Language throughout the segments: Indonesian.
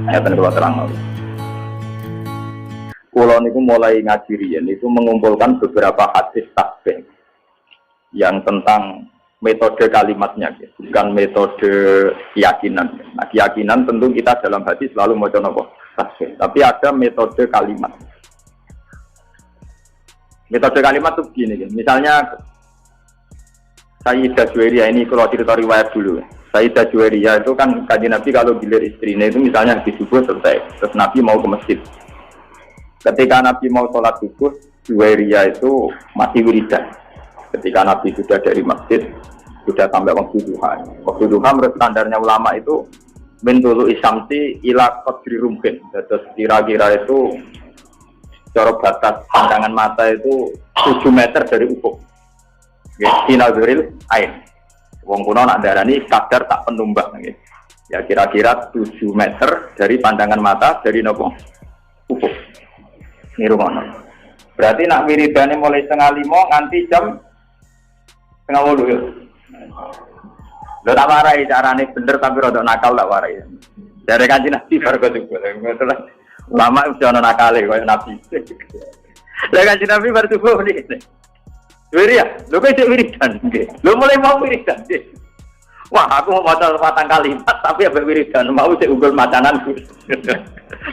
Nyata kalau terang. Kulo niku mulai ngaji riyen niku mengumpulkan beberapa hadis tasbih yang tentang metode kalimatnya, bukan metode keyakinan. Nah, keyakinan tentu kita dalam hati selalu maca napa tasbih, tapi ada metode kalimat. Metode kalimat itu begini, misalnya Sayyidah Juwairiyah ini kalau cerita riwayat dulu. Sayyidah Juwairiyah itu kan Kanjeng Nabi kalau gilir istrinya itu misalnya di subuh selesai, terus Nabi mau ke masjid. Ketika Nabi mau sholat subuh, Juwairiyah itu masih wiridan. Ketika Nabi sudah dari masjid, sudah sampai waktu duha. Waktu duha menurut standarnya ulama itu min tulu isyamsi ila qadri rumhin. Terus kira-kira itu cara batas pandangan mata itu 7 meter dari ufuk. Sinaduril ain. Wong kuno nak darani kadar tak penumbak. Ya kira-kira 7 meter dari pandangan mata dari nopo ufuk. Niru ngono. Berarti nak wiridane mulai 4:30 nganti jam 4:30 ya. Lho tak warai carane bener tapi rada nakal tak warai. Dari Kanjeng Nabi bar kok juga. Lama wis ana nakale koyo Nabi. Lah Kanjeng Nabi bar subuh niki. Wiri ya, lho kok wiridan nggih. Lho mulai mau wiridan nggih. Wah, aku mau maca 4 kalimat tapi ambek wiridan mau sik unggul macananku.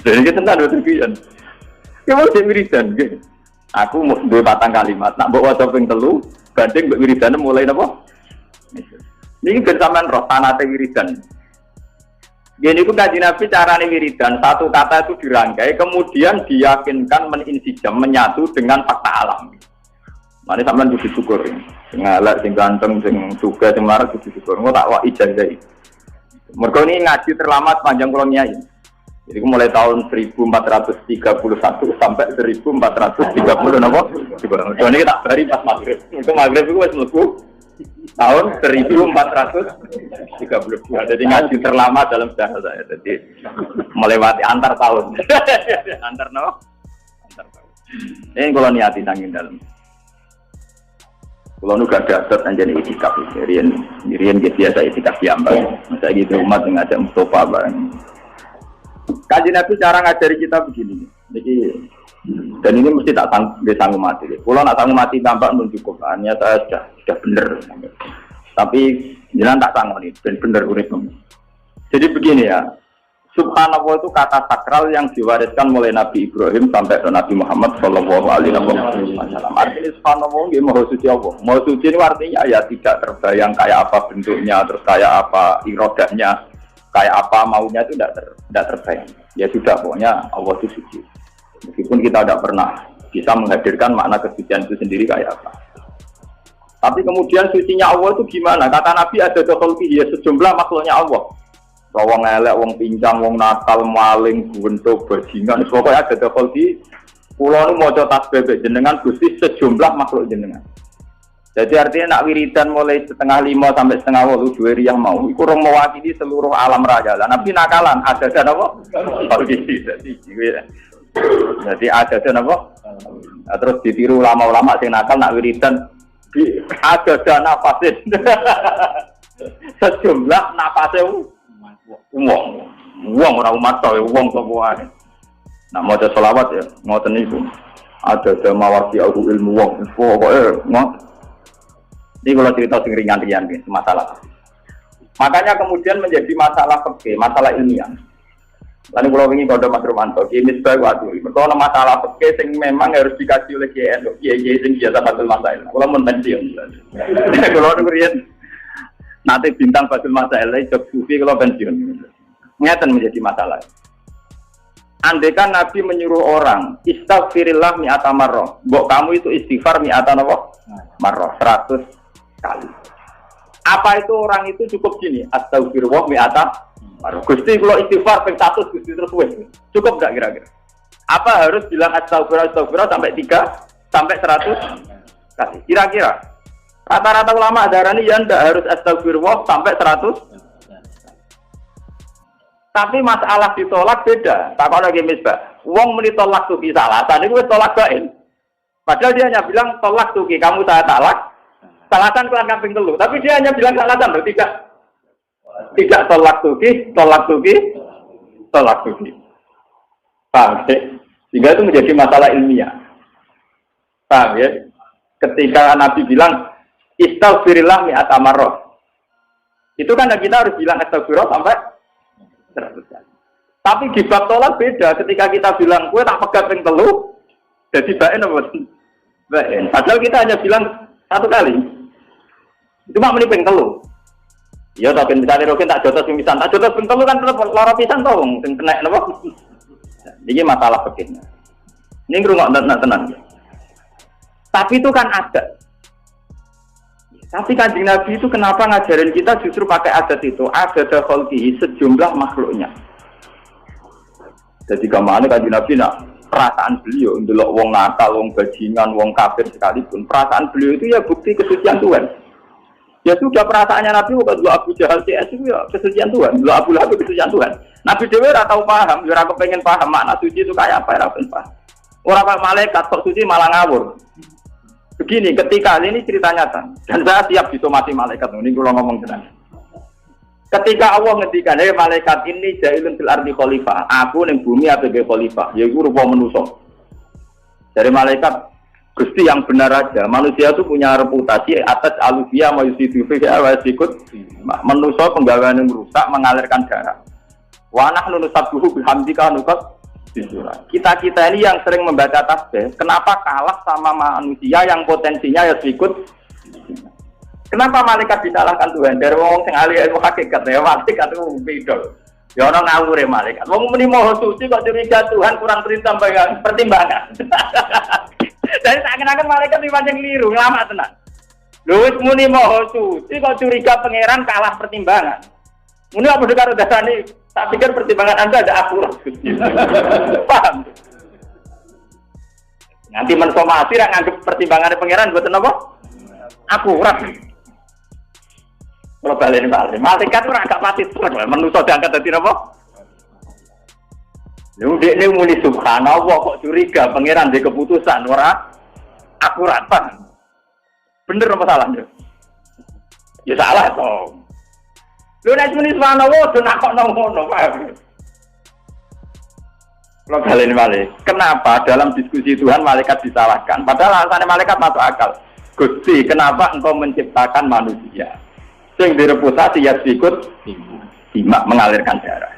Lha iki tenan lho tenan. Ya mau sik wiridan nggih. Aku mau duwe 4 kalimat, nak mbok waca ping 3 banding mbek wiridane mulai napa? Niki ben sampean roh sanate wiridan. Gini ku Kanjeng Nabi carane wiridan, satu kata itu dirangkai kemudian diyakinkan meninsijam menyatu dengan fakta alam. Mane sampean kudu syukur. Sing elek, sing ganteng, sing sugih, sing marah kudu syukur. Engko tak wak ijazah. Mergo ini ngaji terlambat panjang kula nyai. Jadi mulai tahun 1431 sampai 1430 napa? Coba ini tak bari pas maghrib. Itu maghrib itu wis mlebu tahun 1432. Jadi ngaji terlama dalam sejarah saya. Jadi melewati antar tahun. Antar napa? Antar tahun. Ini kalau niati nangin dalam. Kalau nu gak ada adat anjani itikaf. Rian biasa itikaf diambang. Masa gitu umat ngajak Mustafa bareng. Kanjeng Nabi cara ngajari kita begini. Dan ini mesti tak sanggup mati. Kalau nak sanggup mati tampak pun cukup. Hanya saya sudah benar. Tapi jangan tak sanggup nih. Dan benar urip. Jadi begini ya. Subhanallah itu kata sakral yang diwariskan mulai Nabi Ibrahim sampai ke Nabi Muhammad Shallallahu Alaihi Wasallam. Artinya Subhanallah ini maha suci Allah. Maha suci ini artinya ya tidak terbayang kayak apa bentuknya, terus kayak apa irodahnya, kayak apa maunya itu tidak terbayang. Ya sudah pokoknya Allah itu suci. Meskipun kita tidak pernah bisa menghadirkan makna kesucian itu sendiri kayak apa. Tapi kemudian sucinya Allah itu gimana? Kata Nabi ada dokholki ya sejumlah makhluknya Allah. Wong elek, wong pincang, wong nakal, maling, buntuk, bajingan. Pokoknya ada dokholki. Pulau ini mau tasbih jenengan Gusti sejumlah makhluk jenengan. Jadi artinya nak wiridan mulai 4:30 sampai 4:30 Juwairiyah mau. Iku orang mewakili seluruh alam raya. Nabi nakalan ada apa? Jadi ada apa? Terus ditiru ulama-ulama sing nakal nak wiridan ada nafasin. Sejumlah nafasnya uang orang umat tahu uang semuanya. Nak mau ada selawat ya, ngoten niku. Ada mawasi aku ilmu uang. Pokoknya ini kalau cerita sing ringan-ringan masalah. Makanya kemudian menjadi masalah fikih, masalah ilmiah. Lalu kalau ingin kode Mas Romanto, ini sebagai waktu. Kalau masalah fikih sing memang harus dikaji oleh kiai sing biasa batul masail. Kalau mau pensiun. Kalau ngerian nanti bintang batul masail, job sufi kalau pensiun. Ngeten menjadi masalah. Andaikan Nabi menyuruh orang istighfirillah mi'ata marrah. Mbok kamu itu istighfar mi'ata marrah 100 kali. Apa itu orang itu cukup gini? Astagfirullah mi'ata marrah. Gusti kalau istighfar ping 100 Gusti terus wis. Cukup enggak kira-kira? Apa harus bilang astagfirullah sampai 3 sampai 100 kali? Kira-kira rata-rata ulama darani ya ndak harus astagfirullah sampai 100. Tapi masalah ditolak beda. Tak kau lagi misbah. Wong meni tolak tuki salah. Tadi gue tolak bain. Padahal dia hanya bilang tolak tuki. Kamu saya talak. Salasan keluar kamping telu. Tapi dia hanya bilang salasan loh. Tidak tolak tuki. tolak begitu. Paham ya? Sehingga itu menjadi masalah ilmiah. Paham ya? Ketika Nabi bilang istaghfirillah mi'ata marrah. Itu kan kita harus bilang astagfirullah sampai 100 kali. Tapi di bab tolak beda. Ketika kita bilang gue tak pegat ping telu, jadi bain apa? Bain. Padahal kita hanya bilang 1 kali. Cuma meni ping telu. Ya tapi misalnya rokin tak jotos pimisan, tak jotos ping telu kan tetep lara pisan to wong sing kena napa. Ini masalah begini. Ini ngrungokno tenan. Tapi itu kan ada. Tapi Kanjeng Nabi itu kenapa ngajarin kita justru pakai adat itu? Adat khalqihi sejumlah makhluknya. Jadi kemana Kanjeng Nabi nak perasaan beliau ndelok wong nakal, wong bajingan, wong kafir sekalipun. Perasaan beliau itu ya bukti kesucian Tuhan. Ya sudah perasaannya Nabi bukan dulu Abu Jahal CS itu ya kesucian Tuhan, dulu Abu Lahab kesucian Tuhan. Nabi Dewi ora tahu paham, ora kepengen paham makna suci itu kayak apa, ora pengen paham. Orang malaikat kok suci malah ngawur. Begini, ketika ini cerita nyata dan saya siap disomasi malaikat. Ini kalau ngomong tenang. Ketika Allah ngendikan, "Hei malaikat ini jailun fil ardi khalifah." Aku ning bumi sebagai khalifah, yaiku rupa manusa. Dari malaikat Gusti yang benar aja, manusia itu punya reputasi atas alufia mayusidu fiha wa sikut. Manusia penggawean yang rusak mengalirkan darah. Wa nahnu nusabbihu bihamdika nuqat bisura. Kita ini yang sering membaca tasbih, kenapa kalah sama manusia yang potensinya ya sikut? Kenapa malaikat disalahkan Tuhan? Dari wong sing ahli ilmu hakikat ya malaikat itu beda. Ya ana ngawur malaikat. Wong muni maha suci kok curiga Tuhan kurang pertimbangan. Dari seakan-akan malaikat di pancen keliru, lama tenan. Lho wis muni maha suci kok curiga pangeran kalah pertimbangan. Muni apa karo dasane? Tak pikir pertimbangan Anda ada akurat. Paham? Nanti mensomasi ra nganggep pertimbangan pangeran mboten apa? Akurat. Kalau balen malaikat ora gak pati terus manusa diangkat dadi napa? Lu dekne muni subhanallah kok curiga pangeran di keputusan ora akurat Pak. Bener apa salahnya? Ya salah toh. Lu nek muni subhanallah do nakokno ngono, Pak. Kalau kalian balik, kenapa dalam diskusi Tuhan malaikat disalahkan? Padahal alasannya malaikat masuk akal. Gusti, kenapa engkau menciptakan manusia? Sing direputasi ya sikut simak mengalirkan darah.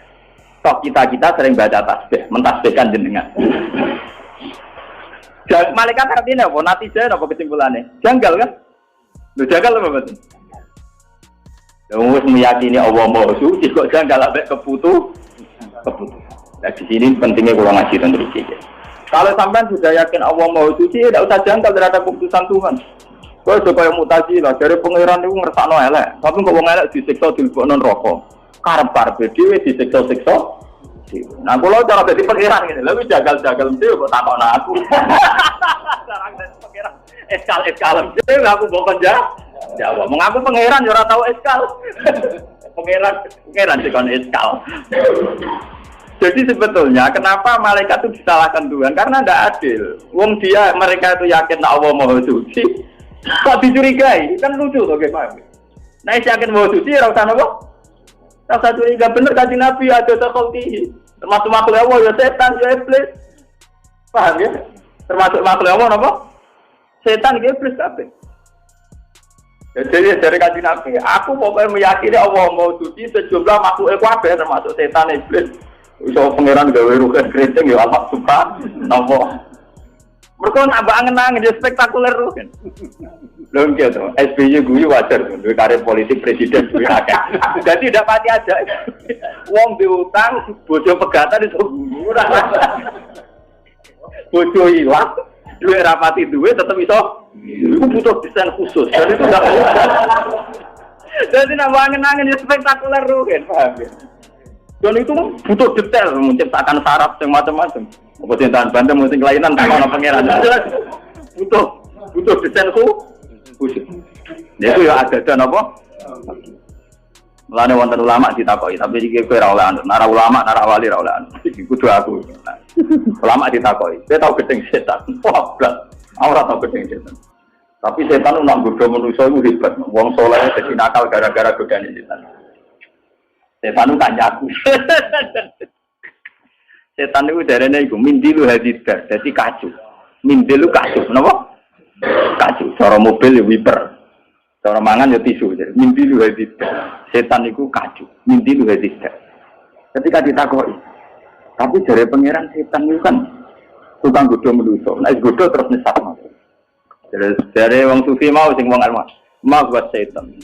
Toh kita sering baca tasbih, mentasbihkan jenengan. Malaikat artinya apa? Natijah apa kesimpulannya? Janggal kan? Lu janggal apa betul? Lu meyakini Allah Maha Suci kok janggal ambek keputusan. Nah di sini pentingnya kalau ngaji tentang ini. Kalau sampean sudah yakin Allah Maha Suci, tidak usah janggal terhadap keputusan Tuhan. Kau supaya mutasi lah dari pangeran itu ngersakno elek, tapi kok wong elek disiksa dilebokno neraka. Karep-karep dhewe disiksa-siksa. Nah, kalau cara dadi pangeran ngene, lha wis jagal-jagal mesti kok takokno aku. Sarang dadi pangeran. Eskal mesti aku mbok jawab. Mengaku pangeran yo ora tau eskal. Pangeran dikon eskal. Jadi sebetulnya kenapa malaikat itu disalahkan Tuhan? Karena tidak adil. Mereka itu yakin Allah Maha Suci. Kok dicurigai? Kan lucu tuh gimana? Nah, yakin Maha Suci ora usah napa? Rasa curiga bener Kanjeng Nabi ada takhalqihi. Termasuk makhluk Allah ya setan ya iblis. Paham ya? Termasuk makhluk Allah napa? Setan ya iblis kabeh. Jadi dari Kanjeng Nabi, aku pokoknya meyakini Allah Maha Suci sejumlah makhluk kabeh termasuk setan iblis. Iso pangeran gawe rugen keriting ya Allah subhanallah. Mergo nambah angen-angen ya spektakuler rugen. Lho gitu, SBY guyu wajar duwe karir politik presiden duwe akeh. Jadi tidak pati aja. Wong diutang, bojo pegatan iso guyu. Bojo ilang, duwe rapati duwe tetep iso. Iku butuh desain khusus. Jadi itu enggak. Jadi nambah angen-angen ya spektakuler rugen, paham ya? Dan itu butuh detail menciptakan syarat yang macam-macam. Kemudian tahan bantu mesti kelainan tanpa pangeran. Butuh desain khusus. Itu ya ada dan apa? Mulane wonten ulama ditakoki, tapi iki kowe ora oleh anu. Nara ulama, nara wali ora oleh anu. Iki kudu aku. Ulama ditakoki, "Kowe tau gedeng setan?" Wah, blas. Ora tau gedeng setan. Tapi setan nak godho manusa iku hebat. Wong saleh dadi nakal gara-gara godane setan. Setan kan nyaku. Setan itu darahnya itu mindilu hadidar, jadi kacu. Mindilu kacu, kenapa? Kacu. Cara mobil ya wiper, cara mangan ya tisu. Mindilu hadidar, setan itu kacu. Mindilu hadidar. Ketika ditakoi, tapi dari pangeran setan itu kan tukang godo meluso. Nah, godo terus nyesat. Dari wong sufi mau sing wong alma, mau buat setan.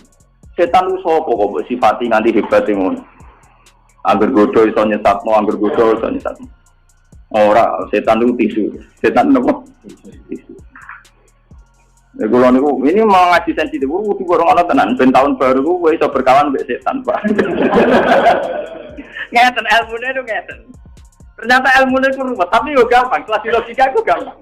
Setan itu sopo kok sifati nganti hebat ngono. Angger godo iso nyesatno, angger godo iso nyesatno. Ora, setan itu tisu. Setan nopo? Tisu. Kulo niku ini mau ngaji sensitif, kudu orang ana tenan. Ben tahun baru ku iso berkawan mbek setan, Pak. Ngeten ilmune itu ngeten. Ternyata ilmune itu ruwet, tapi yo gampang, kelas logika itu gampang.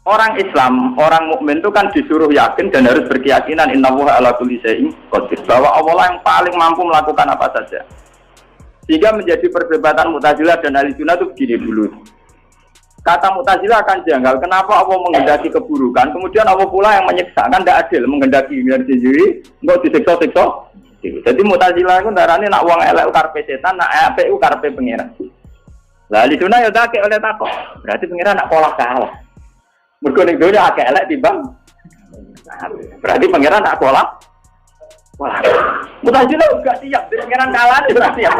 Orang Islam, orang mukmin itu kan disuruh yakin dan harus berkeyakinan innallaha ala kulli syai'in qadir, bahwa Allah yang paling mampu melakukan apa saja. Sehingga menjadi perdebatan Mu'tazilah dan Ahlussunnah itu begini dulu. Kata Mu'tazilah akan janggal, kenapa Allah menghendaki keburukan, kemudian Allah pula yang menyiksa, kan tidak adil menghendaki dari sendiri, enggak disiksa-siksa. Jadi Mu'tazilah itu darahnya nak wong elek karepe setan, nak apik karepe pangeran. Lah Ahlussunnah ya tak oleh takok, berarti pangeran nak pola kalah. Mergo ning dunya akeh elek timbang. Berarti pangeran tak kolak. Wah. Mu'tazilah enggak siap, pangeran kalah ora siap.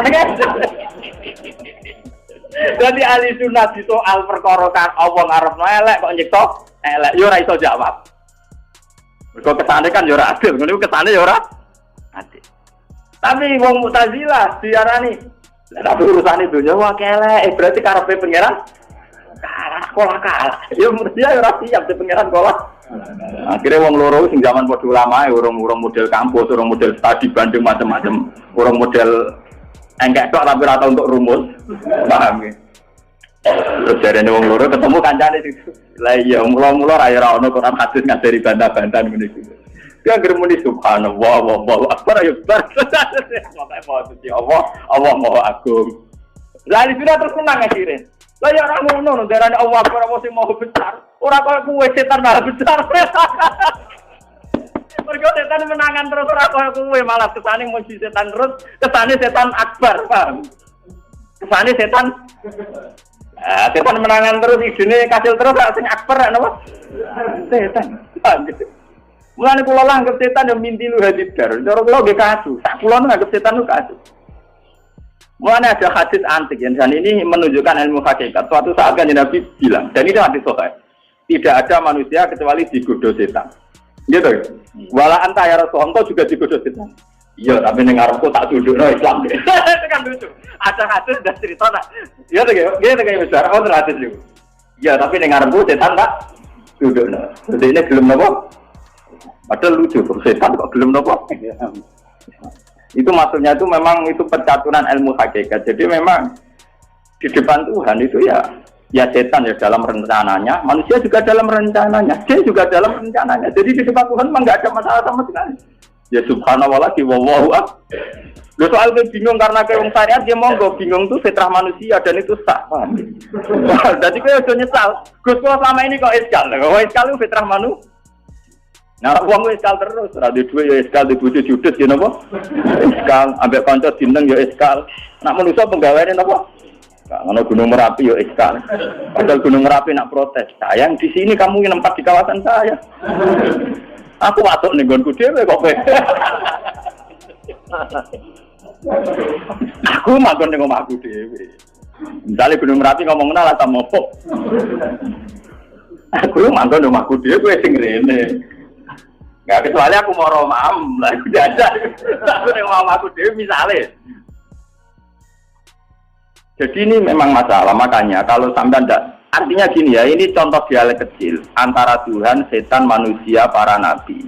Jadi ahli sunnah di soal perkara kan Allah ngarepno elek kok nyiksa elek yo ora iso jawab. Mergo kesane kan yo ora adil, ngene kesane yo ora adil. Tapi wong Mu'tazilah diarani lah urusane dunya wae elek, berarti karepe pangeran kalah. Ya mesti ya ora siap di pangeran kolak. Akhirnya wong loro sing zaman padha ulama urung model kampus, urung model studi banding macam-macam, urung model engkek tok tapi ora tau untuk rumus. Paham ya? Terus jarene wong loro ketemu kancane itu. Lah iya mula-mula ra ora ono Quran hadis ngajari bantah-bantahan ngene iki. Dia anggere muni subhanallah wallahu akbar ya bar. Sampai mau suci Allah Maha Agung. Lah iki terus menang akhirnya. Lah ya ora ngono darane Allah Akbar apa sing mau besar. Ora koyo kuwe setan malah besar. Mergo setan menangan terus ora koyo kuwe malah kesane muji setan terus, kesane setan akbar, paham? Kesane setan setan menangan terus idene kasil terus sing akbar napa? Setan. Mulane kula langgep setan yo mintilu hadidar. Cara kula nggih kasu. Sak kula nganggep setan ku kasu. Mulanya ada hadis antik dan ini menunjukkan ilmu hakikat. Suatu saat kan Nabi bilang, dan ini hadis sahih, tidak ada manusia kecuali digoda setan. Gitu. Wala anta ya Rasul, engkau juga digoda setan. Iya, tapi nengarku tak duduk no Islam. Itu kan lucu. Ada hadis dan cerita nak. Iya tuh kayak besar. Oh hadis juga. Iya, tapi nengarku setan tak duduk no. Jadi ini gelem nopo. Padahal lucu tuh setan kok gelem nopo. Itu maksudnya itu memang itu percaturan ilmu hakikat. Jadi memang di depan Tuhan itu ya setan ya dalam rencananya, manusia juga dalam rencananya, jin juga dalam rencananya. Jadi di depan Tuhan memang nggak ada masalah sama sekali. Ya subhanallah lagi wallahu akbar. Lo soal bingung karena kayak wong syariat dia monggo bingung tuh fitrah manusia dan itu sah. Jadi kayak udah nyesal. Gus kok selama ini kok iskal. Kok iskal itu fitrah manusia. Nah, uang iskal terus, radio dua ya iskal, dibujuk judes, ya nopo. Iskal, ambek konco dineng ya iskal. Nak manusia penggaweane nopo? Kalau Gunung Merapi ya iskal. Padahal Gunung Merapi nak protes. Sayang di sini kamu yang nempat di kawasan saya. Aku masuk nih gonku dhewe kok. Aku manggon ning omahku dhewe. Misalnya Gunung Merapi ngomong lah sama opo. Aku manggon ning omahku dhewe sing rene. Nggak kecuali aku mau romam lah, aku jajan. Aku mau aku dewi misalnya. Jadi ini memang masalah, makanya kalau sampai tidak, artinya gini ya, ini contoh dialek kecil antara Tuhan, setan, manusia, para nabi.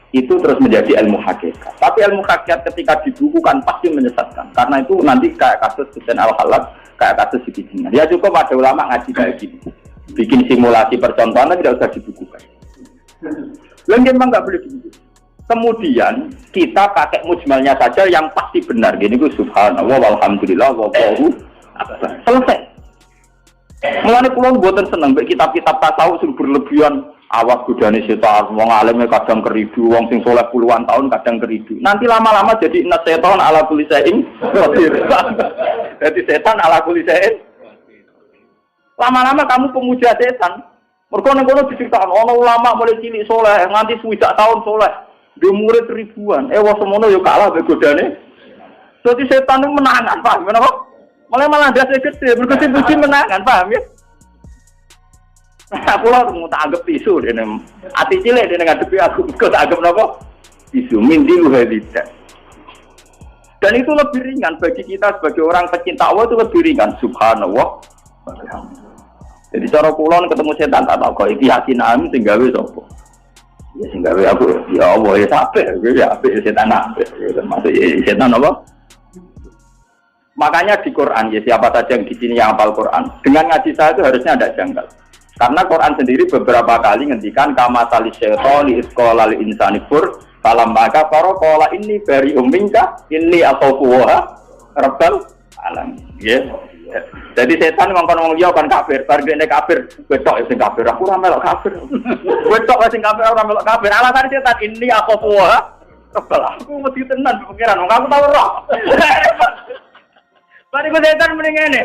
Itu terus menjadi ilmu hakikat. Tapi ilmu hakikat ketika dibukukan pasti menyesatkan. Karena itu nanti kayak kasus Husain Al-Halak, kayak kasus Siddiq. Ya cukup ada ulama ngaji kayak gini. Bikin simulasi percontohan tidak usah dibukukan. Lalu memang nggak boleh begitu. Kemudian kita pakai mujmalnya saja yang pasti benar. Gini gue subhanallah walhamdulillah wallahu akbar. Selesai. Mulane kula mboten seneng mek kitab-kitab tasawuf sing berlebihan, awas godane setan, wong alime kadang keridu, wong sing soleh puluhan tahun kadang keridu. Nanti lama-lama jadi inna setan ala kulli syai'in qadir. Jadi setan ala kulli syai'in. Lama-lama kamu pemuja setan. Mergo ning kono diceritakno ana ulama mulai cilik soleh nganti 20 tahun soleh, duwe murid ribuan. Wong semono yo kalah mek godane. Dadi setan itu menangan, paham menapa? Malah dasi gede, berkusi puji menangan, paham ya? Nah, aku lah mau tak anggap tisu, hati cilik dia ngadepi aku, tak anggap apa? Tisu, mindi luhedita. Dan itu lebih ringan bagi kita sebagai orang pecinta Allah itu lebih ringan, subhanallah. Jadi cara kulon ketemu setan tak tahu, kalau iki yakin amin tinggal wis apa? Ya tinggal wis aku, ya Allah ya sampai, ya setan sampai, termasuk setan apa? Makanya di Quran, ya siapa saja yang di sini yang hafal Quran, dengan ngaji saya itu harusnya ada janggal. Karena Quran sendiri beberapa kali ngendikan kama tali syaitani isqala lil insani fur, falam maka qala inni bari'um minka inni akhafuha rabbal alamin. Ya. Jadi setan ngomong yo kan kafir, bar dene kafir, betok sing kafir, aku ora melok kafir. Betok sing kafir ora melok kafir. Alasan setan inni akhafuha rabbal alamin. Aku mesti tenan pikiran, aku tahu roh. Bari ku setan mending ngene.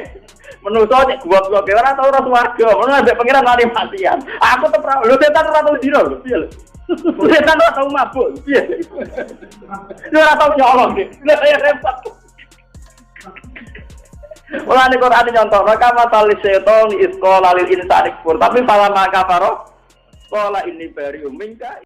Menuso cek gua ora tau ora swarga, ngono ambek pangeran lali matian. Aku tetep lho setan ora tau dino lho, piye lho. Setan ora tau mabuk, piye. Ora tau nyolong iki. Lah ya repot. Ora nek Quran nyontok, maka matalis setan isqala lil insani kufur, tapi pala maka faro qala inni bari'um minka